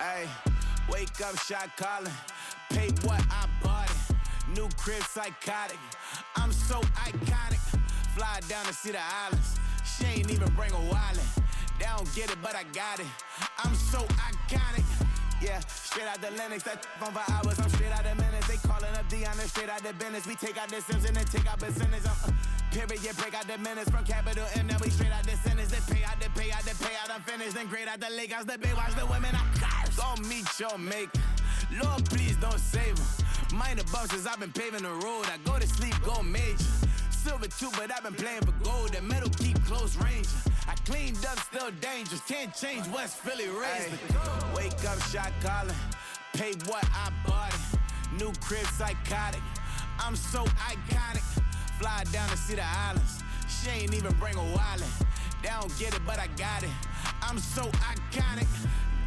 Ay, wake up, shot calling. Pay what I bought it. New crib, psychotic. I'm so iconic. Fly down to see the islands. She ain't even bring a wallet. They don't get it, but I got it. I'm so iconic. Yeah, straight out the Linux, that on for hours, I'm straight out the minutes. They calling up Dion, straight out the business. We take out the Sims and then take out percentage. Period, break out the minutes from capital M, now we straight out the sentence. Then pay out the payout, I'm finished. Then grade out the lake house, the big watch the women, I got. Gon' meet your mate. Lord, please don't save them. Minor bumps as I've been paving the road. I go to sleep, go major. Silver too, but I've been playing for gold. The metal keep close range. I cleaned up, still dangerous. Can't change West Philly raised. Wake up, shot calling. Pay what I bought it. New crib, psychotic. I'm so iconic. Fly down to see the islands. She ain't even bring a wallet. They don't get it, but I got it. I'm so iconic.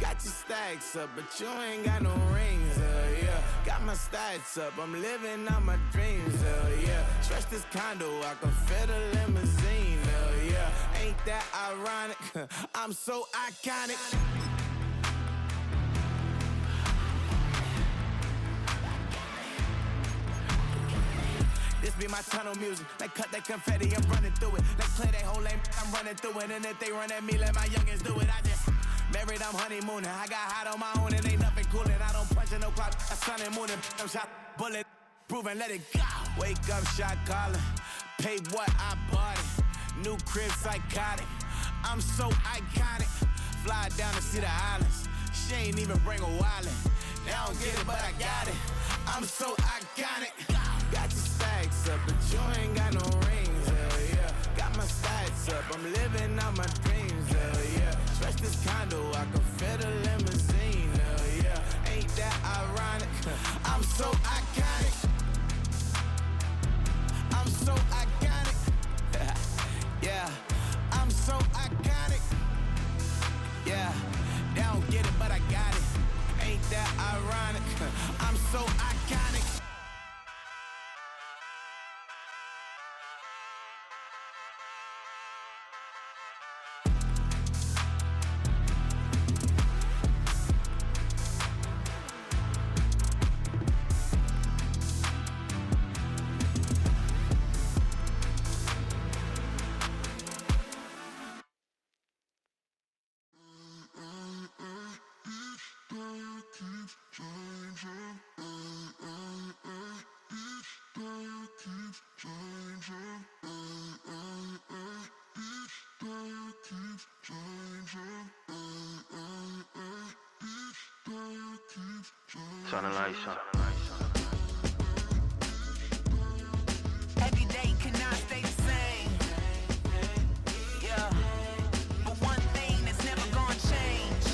Got your stacks up, but you ain't got no rings, yeah. Got my stats up, I'm living out my dreams, yeah. Stretch this condo, I can fit a limousine, yeah. Ain't that ironic? I'm so iconic. This be my tunnel music. Like cut that confetti, I'm running through it. Like clear that whole lane, I'm running through it. And if they run at me, let my youngins do it. I just married, I'm honeymooning. I got hot on my own and ain't nothing coolin'. I don't punch in no clock, a sun and moon. I'm shot, bullet, proven, let it go. Wake up, shot calling. Pay what I bought it. New crib, psychotic. I'm so iconic. Fly down to see the islands. She ain't even bring a wallet. They don't get it, but I got it. I'm so iconic. Got your stacks up, but you ain't got no rings, yeah. Got my stats up, I'm living out my dreams, yeah. Stretch this condo, I can fit a limousine, yeah. Ain't that ironic? I'm so iconic. I'm so iconic. Yeah, I'm so iconic. Yeah, they don't get it, but I got it. Ain't that ironic? I'm so iconic. Turn the lights on. Every day cannot stay the same. Yeah. But one thing that's never gonna change.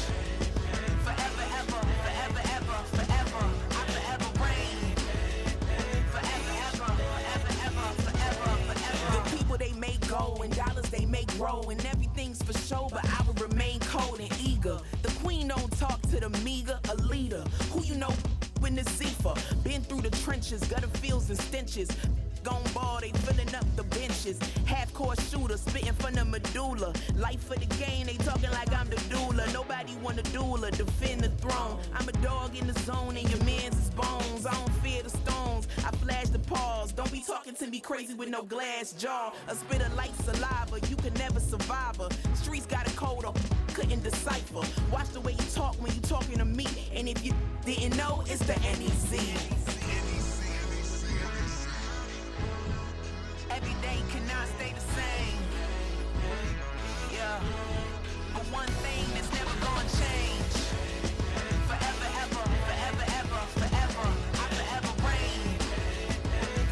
Forever, ever, forever, ever, forever. I forever reign. Forever, ever, forever, ever, forever, forever. The people they make go and dollars they make grow. And everything's for show, but I will remain cold and eager. The queen don't talk to the meager, a leader. Who you know in the Zephyr? Been through the trenches, gutter fields and stenches. Gone ball, they filling up the benches. Half-court shooter, spitting from the medulla. Life for the game, they talking like I'm the doula. Nobody want a doula, defend the throne. I'm a dog in the zone and your man's is bones. I don't fear the stones, I flash the paws. Don't be talking to me crazy with no glass jaw. A spit of light saliva, you can never survive her. Streets got a code up, couldn't decipher. Watch the way you talk when you talking to me. And if you didn't know, it's the NEC. Every day cannot stay the same. Yeah. But one thing that's never gonna change. Forever, ever, forever, ever, forever. I forever reign.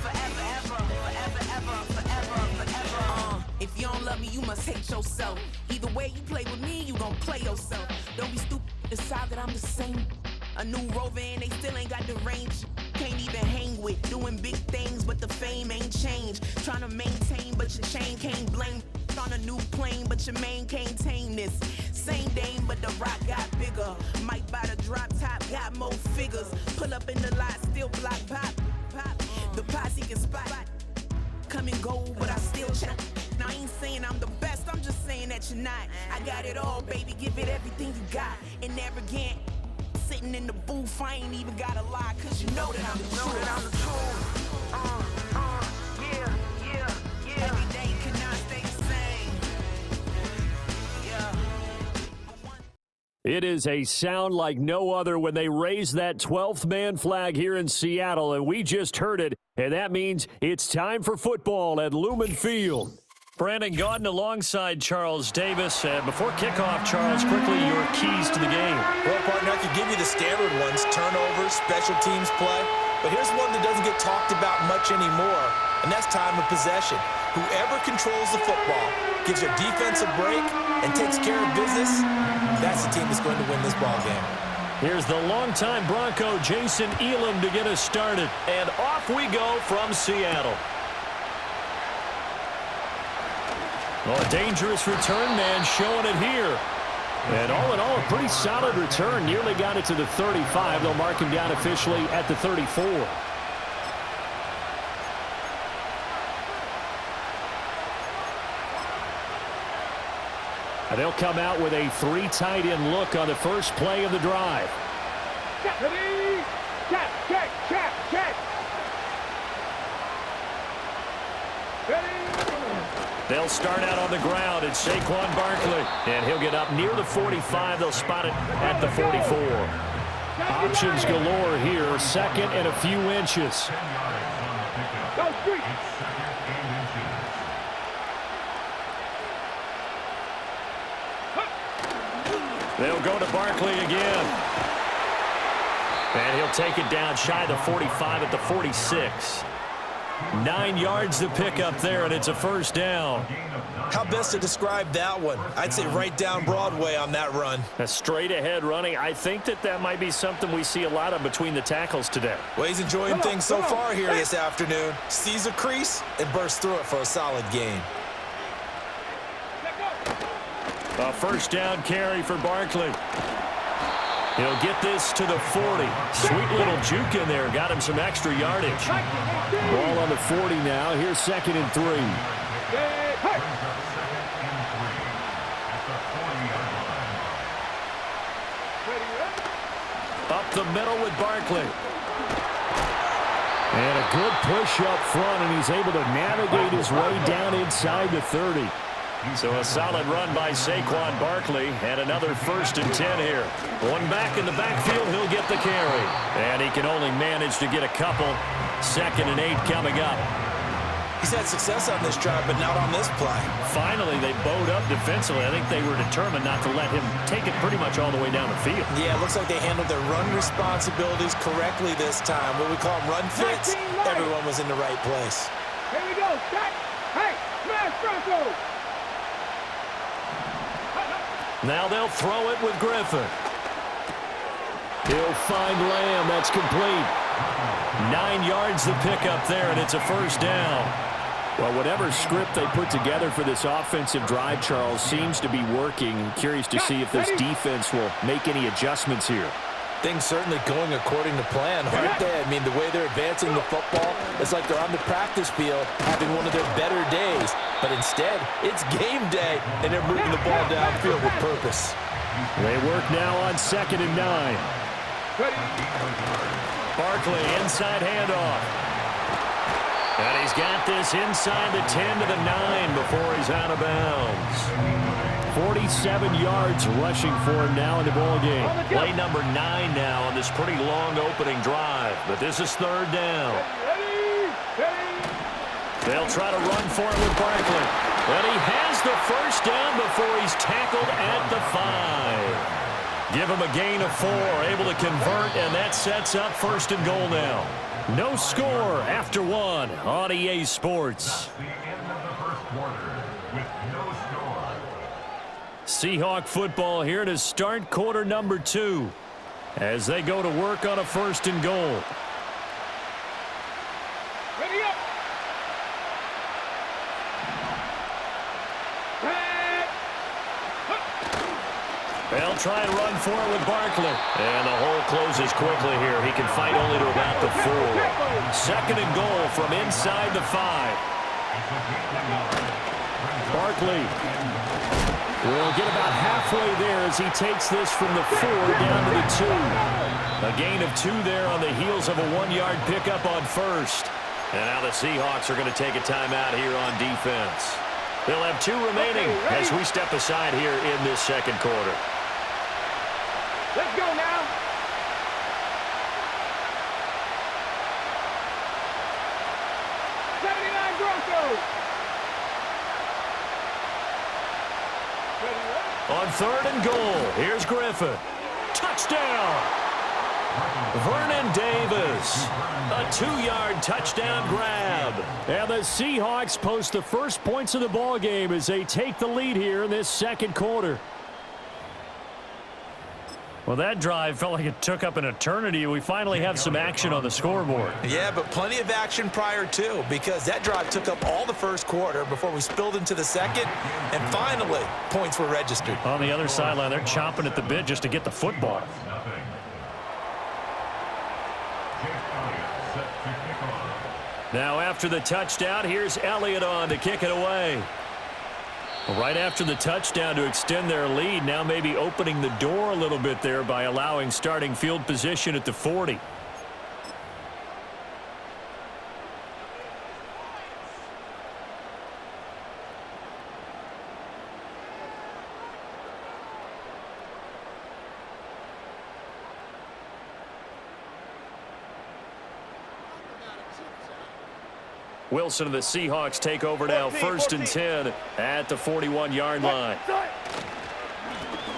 Forever, ever, forever, ever, forever, forever. If you don't love me, you must hate yourself. Either way you play with me, you gon' play yourself. Don't be stupid, decide that I'm the same. A new Rover and they still ain't got the range. Can't even it. Doing big things, but the fame ain't changed. Trying to maintain, but your chain can't blame. On a new plane, but your main can't tame this. Same dame, but the rock got bigger. Might buy the drop top, got more figures. Pull up in the lot, still block pop. The posse can spot. Come and go, but I still check. Now I ain't saying I'm the best, I'm just saying that you're not. I got it all, baby, give it everything you got. And arrogant, sitting in the booth, I ain't even gotta lie, cause you know that I'm the truth. Yeah. Every day cannot stay the same. Yeah. It is a sound like no other when they raise that 12th man flag here in Seattle, and we just heard it, and that means it's time for football at Lumen Field. Brandon Gaudin alongside Charles Davis. Before kickoff, Charles, quickly your keys to the game. Well, partner, I could give you the standard ones, turnovers, special teams play, but here's one that doesn't get talked about much anymore, and that's time of possession. Whoever controls the football, gives your defense a break, and takes care of business, that's the team that's going to win this ball game. Here's the longtime Bronco, Jason Elam, to get us started. And off we go from Seattle. Well, a dangerous return man showing it here. And all in all, a pretty solid return. Nearly got it to the 35. They'll mark him down officially at the 34. And they'll come out with a 3 tight end look on the first play of the drive. Ready? Check. Ready? They'll start out on the ground. It's Saquon Barkley. And he'll get up near the 45. They'll spot it at the 44. Options galore here. Second and a few inches. Go street. They'll go to Barkley again. And he'll take it down shy of the 45 at the 46. 9 yards to pick up there, and it's a first down. How best to describe that one? I'd say right down Broadway on that run. A straight-ahead running. I think that might be something we see a lot of between the tackles today. Well, he's enjoying things so far here this afternoon. Sees a crease and bursts through it for a solid gain. A first down carry for Barkley. He'll get this to the 40. Sweet little juke in there. Got him some extra yardage. Ball on the 40 now. Here's 2nd and 3. Up the middle with Barkley. And a good push up front, and he's able to navigate his way down inside the 30. So a solid run by Saquon Barkley, and another 1st and 10 here. One back in the backfield, he'll get the carry. And he can only manage to get a couple. 2nd and 8 coming up. He's had success on this drive, but not on this play. Finally, they bowed up defensively. I think they were determined not to let him take it pretty much all the way down the field. Yeah, it looks like they handled their run responsibilities correctly this time. What we call them run fits, everyone was in the right place. Here we go. Stack. Hey, smash Bronco. Now they'll throw it with Griffin. He'll find Lamb. That's complete. 9 yards to pick up there, and it's a first down. Well, whatever script they put together for this offensive drive, Charles, seems to be working. Curious to see if this defense will make any adjustments here. Things certainly going according to plan, aren't they? I mean, the way they're advancing the football, it's like they're on the practice field having one of their better days. But instead, it's game day, and they're moving the ball downfield with purpose. They work now on 2nd and 9. Barkley, inside handoff. And he's got this inside the 10 to the 9 before he's out of bounds. 47 yards rushing for him now in the ball game. Play number 9 now on this pretty long opening drive. But this is 3rd down. They'll try to run for it with Barkley. But he has the first down before he's tackled at the 5. Give him a gain of 4, able to convert, and that sets up 1st and goal now. No score after 1 on EA Sports. Seahawk football here to start quarter number 2 as they go to work on a 1st and goal. Ready up. They'll try and run for it with Barkley. And the hole closes quickly here. He can fight only to about the 4. 2nd and goal from inside the 5. Barkley will get about halfway there as he takes this from the 4 down to the 2. A gain of 2 there on the heels of a 1-yard pickup on 1st. And now the Seahawks are going to take a timeout here on defense. They'll have 2 remaining as we step aside here in this 2nd quarter. Let's go now. Broncos. On 3rd and goal, here's Griffin. Touchdown! Vernon Davis. A 2-yard touchdown grab. And the Seahawks post the first points of the ball game as they take the lead here in this 2nd quarter. Well, that drive felt like it took up an eternity. We finally have some action on the scoreboard. Yeah, but plenty of action prior to, because that drive took up all the 1st quarter before we spilled into the 2nd, and finally, points were registered. On the other sideline, they're chomping at the bit just to get the football. Now after the touchdown, here's Elliott on to kick it away. Right after the touchdown to extend their lead, now maybe opening the door a little bit there by allowing starting field position at the 40. Wilson and the Seahawks take over now, 1st and 10 at the 41-yard line.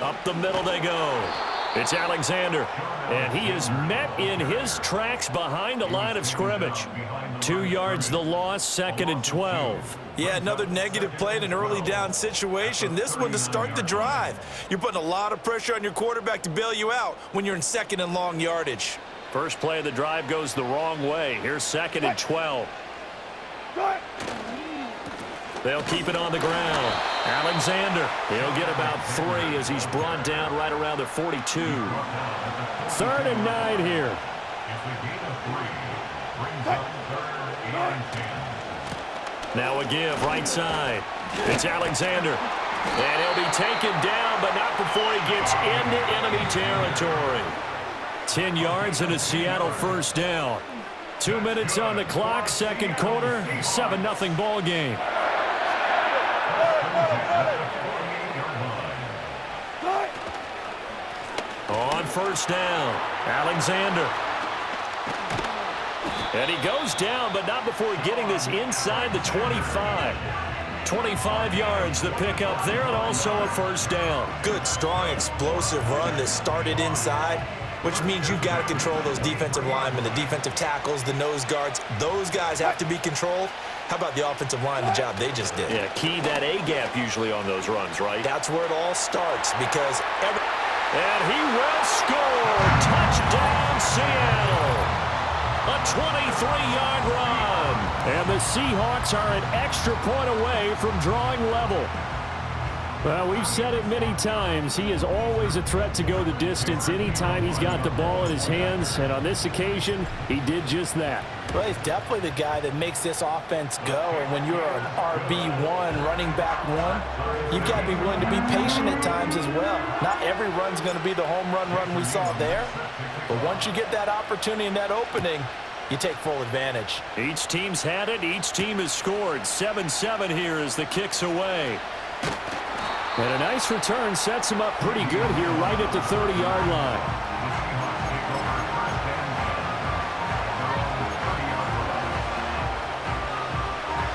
Up the middle they go. It's Alexander, and he is met in his tracks behind the line of scrimmage. 2 yards the loss, 2nd and 12. Yeah, another negative play in an early down situation. This one to start the drive. You're putting a lot of pressure on your quarterback to bail you out when you're in 2nd and long yardage. First play of the drive goes the wrong way. Here's 2nd and 12. They'll keep it on the ground. Alexander, he'll get about 3 as he's brought down right around the 42. 3rd and 9 here. Now a give, right side. It's Alexander. And he'll be taken down, but not before he gets into enemy territory. 10 yards and a Seattle 1st down. 2 minutes on the clock, 2nd quarter, 7-0 ball game. On 1st down, Alexander. And he goes down, but not before getting this inside the 25. 25 yards the pickup there, and also a 1st down. Good, strong, explosive run that started inside, which means you've got to control those defensive linemen, the defensive tackles, the nose guards. Those guys have to be controlled. How about the offensive line, the job they just did? Yeah, key that A-gap usually on those runs, right? That's where it all starts, because And he will score! Touchdown, Seattle! A 23-yard run! And the Seahawks are an extra point away from drawing level. Well, we've said it many times. He is always a threat to go the distance anytime he's got the ball in his hands. And on this occasion, he did just that. Well, he's definitely the guy that makes this offense go. And when you're an RB1, running back 1, you've got to be willing to be patient at times as well. Not every run's going to be the home run we saw there. But once you get that opportunity and that opening, you take full advantage. Each team's had it. Each team has scored. 7-7 here as the kick's away. And a nice return sets him up pretty good here right at the 30-yard line.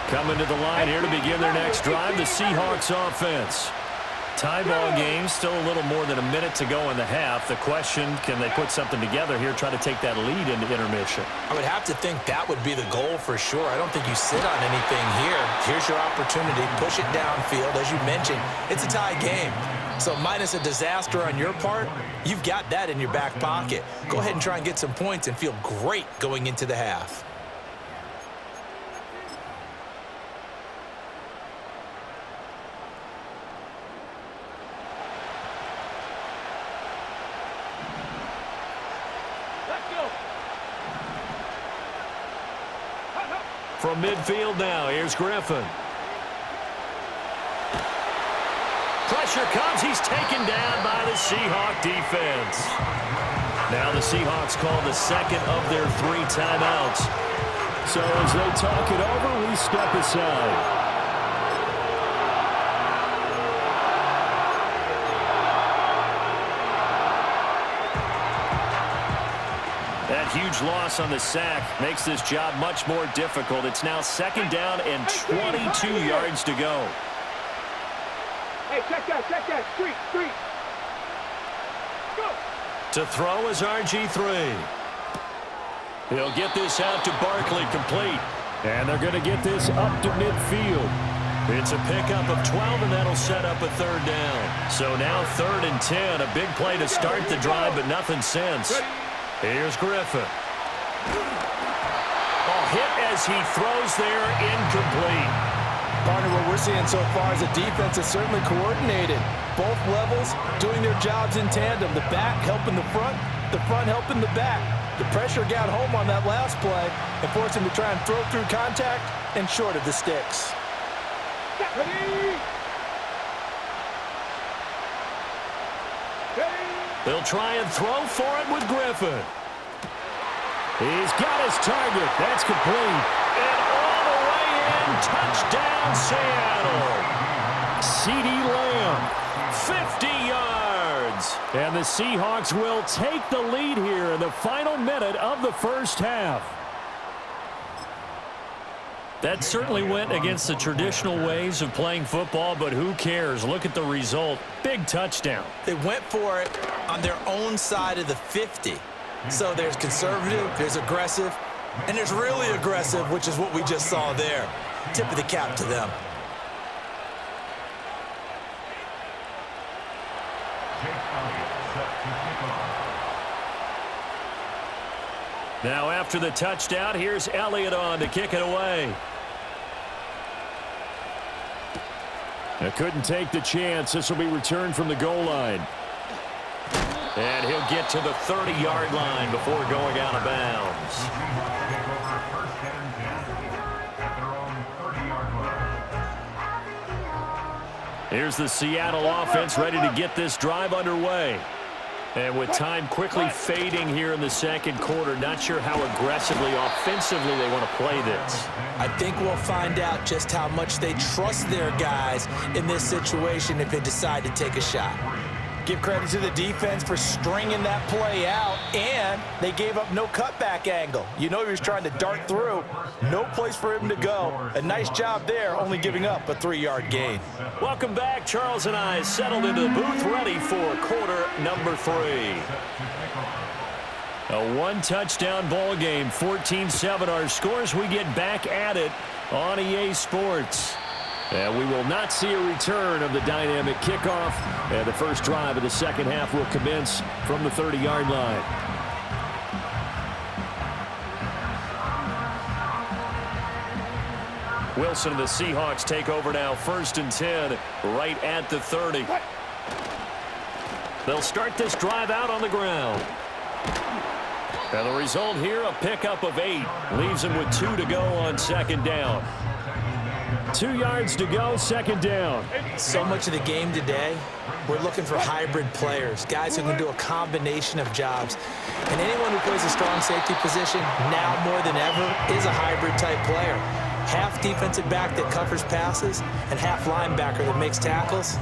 Coming to the line here to begin their next drive, the Seahawks offense. Tie ball game, still a little more than a minute to go in the half. The question, can they put something together here, try to take that lead into intermission? I would have to think that would be the goal for sure. I don't think you sit on anything here. Here's your opportunity. Push it downfield. As you mentioned, it's a tie game. So minus a disaster on your part, you've got that in your back pocket. Go ahead and try and get some points and feel great going into the half. From midfield now, here's Griffin. Pressure comes. He's taken down by the Seahawk defense. Now the Seahawks call the second of their 3 timeouts. So as they talk it over, we step aside. That huge loss on the sack makes this job much more difficult. It's now second down and 22 yards to go. Hey, check that. Street. Go. To throw is RG3. He'll get this out to Barkley, complete. And they're going to get this up to midfield. It's a pickup of 12, and that'll set up a third down. So now 3rd and 10. A big play to start the drive, but nothing since. Here's Griffin. Hit as he throws there, incomplete. Partner, what we're seeing so far is the defense is certainly coordinated. Both levels doing their jobs in tandem. The back helping the front helping the back. The pressure got home on that last play and forced him to try and throw through contact and short of the sticks. They'll try and throw for it with Griffin. He's got his target. That's complete. And all the way in, touchdown Seattle. CeeDee Lamb, 50 yards. And the Seahawks will take the lead here in the final minute of the first half. That certainly went against the traditional ways of playing football, but who cares? Look at the result. Big touchdown. They went for it on their own side of the 50. So there's conservative, there's aggressive, and there's really aggressive, which is what we just saw there. Tip of the cap to them. Now after the touchdown, here's Elliott on to kick it away. They couldn't take the chance. This will be returned from the goal line. And he'll get to the 30-yard line before going out of bounds. Here's the Seattle offense ready to get this drive underway. And with time quickly fading here in the second quarter, not sure how aggressively, offensively they want to play this. I think we'll find out just how much they trust their guys in this situation if they decide to take a shot. Give credit to the defense for stringing that play out, and they gave up no cutback angle. You know he was trying to dart through. No place for him to go. A nice job there, only giving up a 3-yard gain. Welcome back. Charles and I settled into the booth, ready for quarter number 3. A one-touchdown ball game, 14-7 our scores. We get back at it on EA Sports. And we will not see a return of the dynamic kickoff. And the first drive of the second half will commence from the 30-yard line. Wilson and the Seahawks take over now, 1st and 10, right at the 30. They'll start this drive out on the ground. And the result here, a pickup of 8. Leaves them with 2 to go on second down. 2 yards to go, second down. So much of the game today, we're looking for hybrid players, guys who can do a combination of jobs. And anyone who plays a strong safety position, now more than ever, is a hybrid-type player. Half defensive back that covers passes and half linebacker that makes tackles.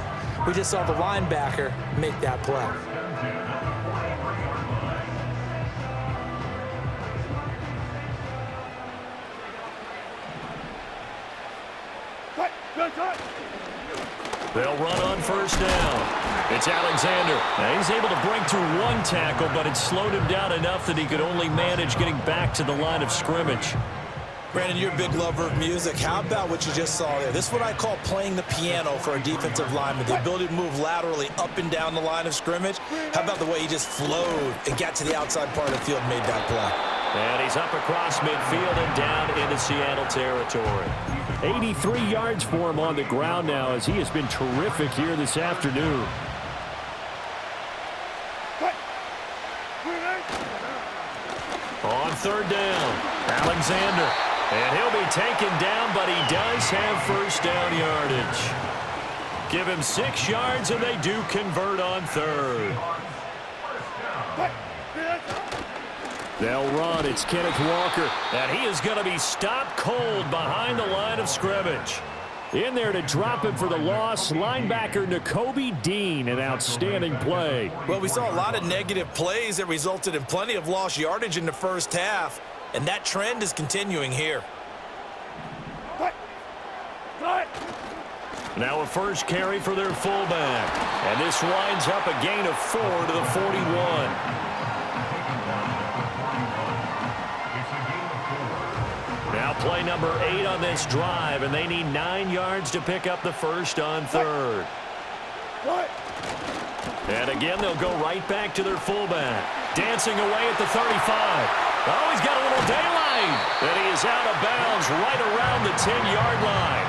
We just saw the linebacker make that play. They'll run on first down. It's Alexander. Now he's able to break through 1 tackle, but it slowed him down enough that he could only manage getting back to the line of scrimmage. Brandon, you're a big lover of music. How about what you just saw there? This is what I call playing the piano for a defensive lineman. The ability to move laterally up and down the line of scrimmage. How about the way he just flowed and got to the outside part of the field and made that play? And he's up across midfield and down into Seattle territory. 83 yards for him on the ground now as he has been terrific here this afternoon. On third down, Alexander. And he'll be taken down, but he does have first down yardage. Give him 6 yards, and they do convert on third. They'll run. It's Kenneth Walker. And he is going to be stopped cold behind the line of scrimmage. In there to drop him for the loss, linebacker Nakobe Dean, an outstanding play. Well, we saw a lot of negative plays that resulted in plenty of lost yardage in the first half, and that trend is continuing here. Now a first carry for their fullback. And this winds up a gain of 4 to the 41. Now play number 8 on this drive, and they need 9 yards to pick up the first on third. And again, they'll go right back to their fullback. Dancing away at the 35. Oh, he's got a little daylight. And he is out of bounds right around the 10-yard line.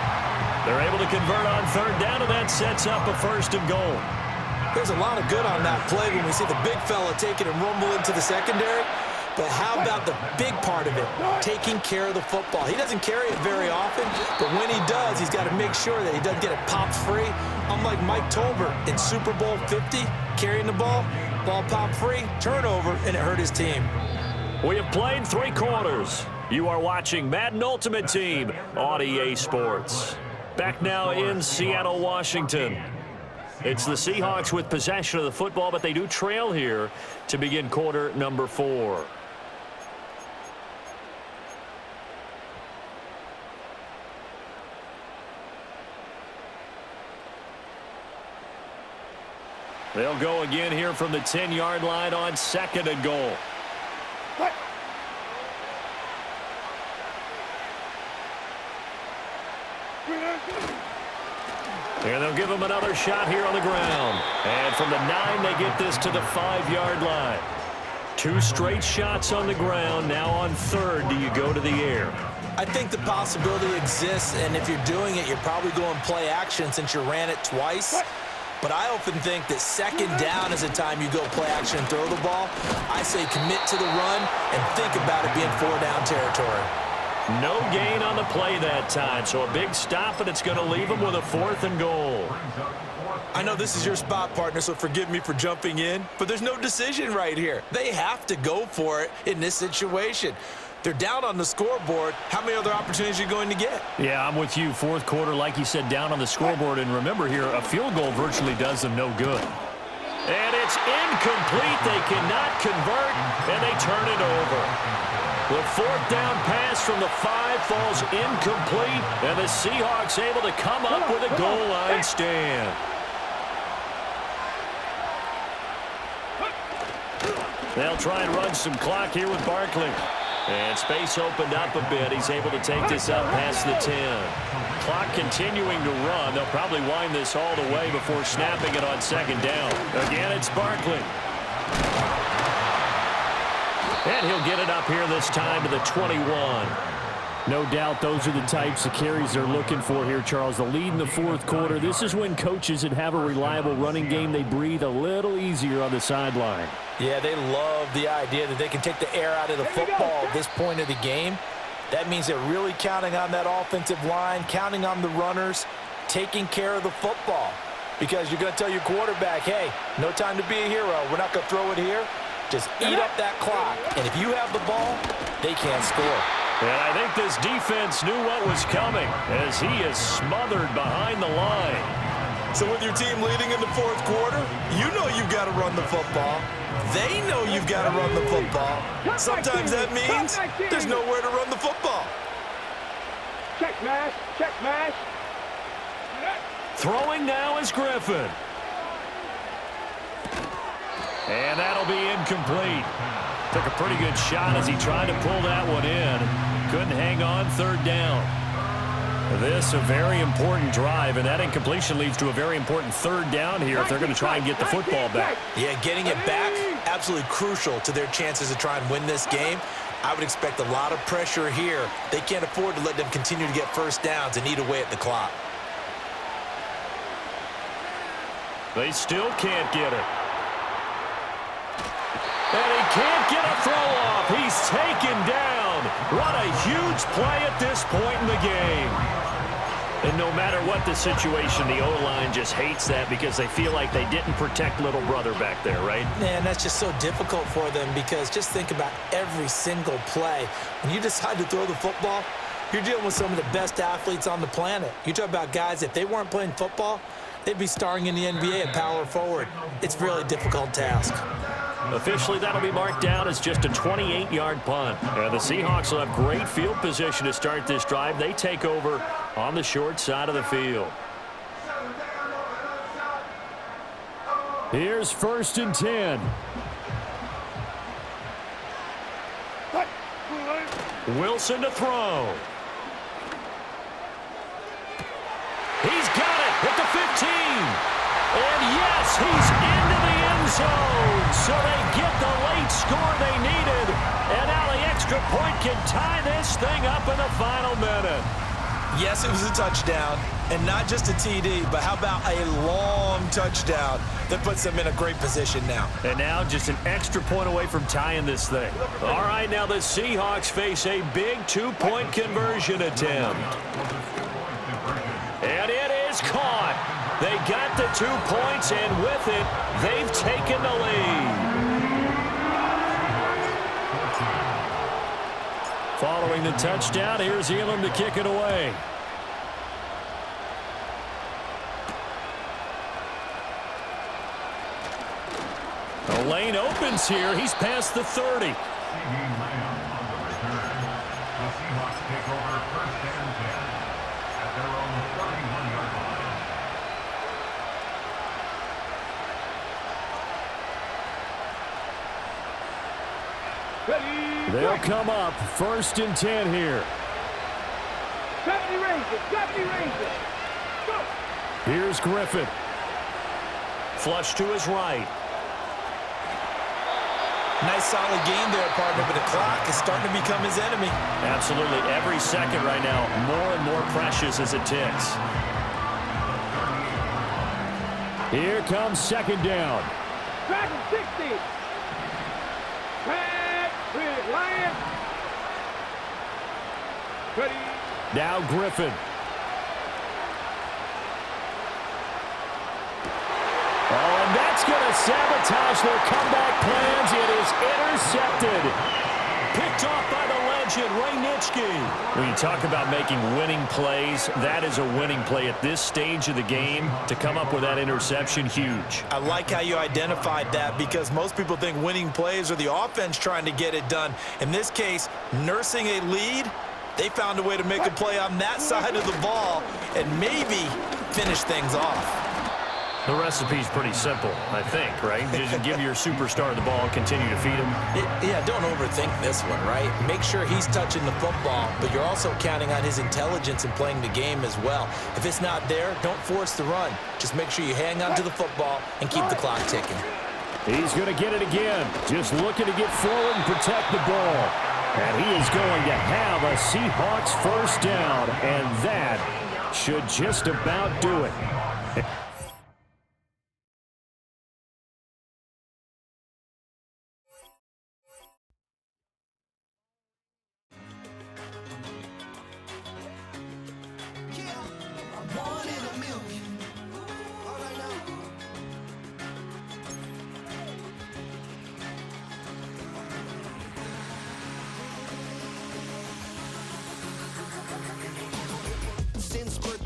They're able to convert on third down, and that sets up a first and goal. There's a lot of good on that play when we see the big fella take it and rumble into the secondary. But how about the big part of it, taking care of the football? He doesn't carry it very often, but when he does, he's got to make sure that he doesn't get it popped free. Unlike Mike Tolbert in Super Bowl 50, carrying the ball popped free, turnover, and it hurt his team. We have played 3 quarters. You are watching Madden Ultimate Team on EA Sports. Back now in Seattle, Washington. It's the Seahawks with possession of the football, but they do trail here to begin quarter number 4. They'll go again here from the 10-yard line on second and goal. And they'll give him another shot here on the ground. And from the 9, they get this to the 5-yard line. 2 straight shots on the ground. Now on third, do you go to the air? I think the possibility exists, and if you're doing it, you're probably going play action since you ran it twice. But I often think that second down is a time you go play action and throw the ball. I say commit to the run and think about it being 4-down territory. No gain on the play that time, so a big stop, and it's going to leave them with a 4th and goal. I know this is your spot, partner, so forgive me for jumping in, but there's no decision right here. They have to go for it in this situation. They're down on the scoreboard. How many other opportunities are you going to get? Yeah, I'm with you. 4th quarter, like you said, down on the scoreboard. And remember here, a field goal virtually does them no good. And it's incomplete. They cannot convert, and they turn it over. The 4th down pass from the 5 falls incomplete, and the Seahawks able to come up with a goal line stand. They'll try and run some clock here with Barkley. And space opened up a bit. He's able to take this up past the 10. Clock continuing to run. They'll probably wind this all the way before snapping it on second down. Again, it's Barkley. And he'll get it up here this time to the 21. No doubt those are the types of carries they're looking for here, Charles. The lead in the 4th quarter. This is when coaches that have a reliable running game, they breathe a little easier on the sideline. Yeah, they love the idea that they can take the air out of the football at this point of the game. That means they're really counting on that offensive line, counting on the runners, taking care of the football. Because you're going to tell your quarterback, hey, no time to be a hero. We're not going to throw it here. Just eat up that clock. And if you have the ball, they can't score. And I think this defense knew what was coming as he is smothered behind the line. So with your team leading in the 4th quarter, you know you've got to run the football. They know you've got to run the football. Sometimes that means there's nowhere to run the football. Check mash, check mash. Throwing now is Griffin. And that'll be incomplete. Took a pretty good shot as he tried to pull that one in. Couldn't hang on 3rd down. This a very important drive, and that incompletion leads to a very important 3rd down here if they're going to try and get the football back. Yeah, getting it back, absolutely crucial to their chances to try and win this game. I would expect a lot of pressure here. They can't afford to let them continue to get first downs and eat away at the clock. They still can't get it. And he can't get a throw off. He's taken down What a huge play at this point in the game. And no matter what the situation, the O-line just hates that because they feel like they didn't protect little brother back there, right? Man, that's just so difficult for them because just think about every single play. When you decide to throw the football, you're dealing with some of the best athletes on the planet. You talk about guys, if they weren't playing football, they'd be starring in the NBA at power forward. It's a really difficult task. Officially, that'll be marked down as just a 28-yard punt. And the Seahawks will have great field position to start this drive. They take over on the short side of the field. Here's 1st and 10. Wilson to throw. He's got it at the 15. And yes, he's into the end zone. So they get the late score they needed. And now the extra point can tie this thing up in the final minute. Yes, it was a touchdown, and not just a TD, but how about a long touchdown that puts them in a great position now. And now just an extra point away from tying this thing. All right, now the Seahawks face a big 2-point conversion attempt. And it is caught. They got the 2 points, and with it, they've taken the lead. Following the touchdown, here's Elam to kick it away. The lane opens here. He's past the 30. They'll come up 1st and 10 here. 70 ranges, 70 ranges. Go. Here's Griffin. Flush to his right. Nice solid game there, partner, but the clock is starting to become his enemy. Absolutely. Every second right now, more and more precious as it ticks. Here comes 2nd down. Dragon 60. Lion. Ready. Now Griffin. Oh, and that's going to sabotage their comeback plans. It is intercepted. Picked off by the legend, Ray Nitschke. When you talk about making winning plays, that is a winning play at this stage of the game. To come up with that interception, huge. I like how you identified that because most people think winning plays are the offense trying to get it done. In this case, nursing a lead, they found a way to make a play on that side of the ball and maybe finish things off. The recipe's pretty simple, I think, right? Just give your superstar the ball, continue to feed him. Yeah, don't overthink this one, right? Make sure he's touching the football, but you're also counting on his intelligence in playing the game as well. If it's not there, don't force the run. Just make sure you hang on to the football and keep the clock ticking. He's going to get it again. Just looking to get forward and protect the ball. And he is going to have a Seahawks 1st down, and that should just about do it.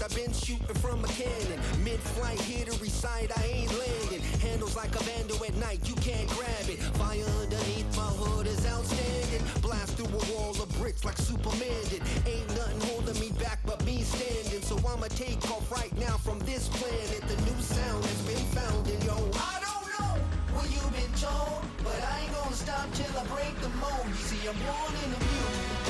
I've been shooting from a cannon. Mid-flight, here to recite, I ain't landing. Handles like a vandal at night, you can't grab it. Fire underneath my hood is outstanding. Blast through a wall of bricks like Superman did. Ain't nothing holding me back but me standing. So I'ma take off right now from this planet. The new sound has been found in yo. I don't know what you've been told, but I ain't gonna stop till I break the mold. You see, I'm born in the music.